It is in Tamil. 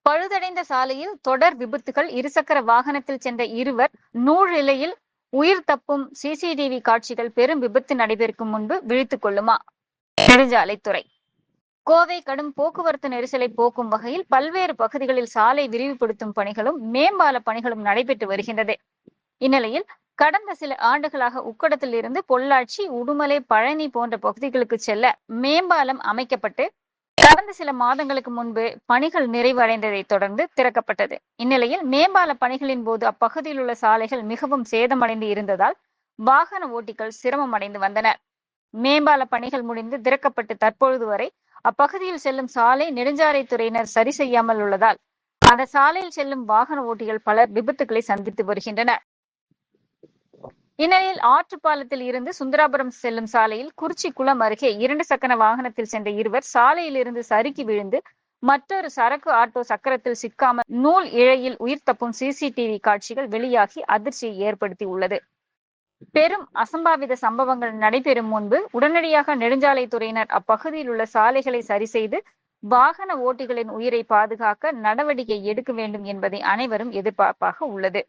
பழுதடைந்த சாலையில் தொடர் விபத்துகள். இருசக்கர வாகனத்தில் சென்ற இருவர் நூழிலையில் உயிர் தப்பும் சிசிடிவி காட்சிகள். பெரும் விபத்து நடைபெறும் முன்பு விழித்துக் கொள்ளுமா நெடுஞ்சாலைத்துறை. கோவை கடும் போக்குவரத்து நெரிசலை போக்கும் வகையில் பல்வேறு பகுதிகளில் சாலை விரிவுபடுத்தும் பணிகளும் மேம்பால பணிகளும் நடைபெற்று வருகின்றது. இந்நிலையில் கடந்த சில ஆண்டுகளாக உக்கடத்தில் இருந்து பொள்ளாச்சி, உடுமலை, பழனி போன்ற பகுதிகளுக்கு செல்ல மேம்பாலம் அமைக்கப்பட்டு கடந்த சில மாதங்களுக்கு முன்பு பணிகள் நிறைவடைந்ததை தொடர்ந்து திறக்கப்பட்டது. இந்நிலையில் மேம்பால பணிகளின் போது அப்பகுதியில் உள்ள சாலைகள் மிகவும் சேதமடைந்து இருந்ததால் வாகன ஓட்டிகள் சிரமம் அடைந்து வந்தனர். மேம்பால பணிகள் முடிந்து திறக்கப்பட்டு தற்பொழுது வரை அப்பகுதியில் செல்லும் சாலை நெடுஞ்சாலைத்துறையினர் சரி செய்யாமல் உள்ளதால் அந்த சாலையில் செல்லும் வாகன ஓட்டிகள் பலர் விபத்துக்களை சந்தித்து வருகின்றனர். இந்நிலையில் ஆற்றுப்பாலத்தில் இருந்து சுந்தராபுரம் செல்லும் சாலையில் குறிச்சிக்குளம் அருகே 2 சக்கர வாகனத்தில் சென்ற இருவர் சாலையில் இருந்து சறுக்கி விழுந்து மற்றொரு சரக்கு ஆட்டோ சக்கரத்தில் சிக்காமல் நூல் இழையில் உயிர் தப்பும் சிசிடிவி காட்சிகள் வெளியாகி அதிர்ச்சியை ஏற்படுத்தி உள்ளது. பெரும் அசம்பாவித சம்பவங்கள் நடைபெறும் முன்பு உடனடியாக நெடுஞ்சாலைத்துறையினர் அப்பகுதியில் உள்ள சாலைகளை சரி செய்து வாகன ஓட்டிகளின் உயிரை பாதுகாக்க நடவடிக்கை எடுக்க வேண்டும் என்பதை அனைவரும் எதிர்பார்ப்பாக உள்ளது.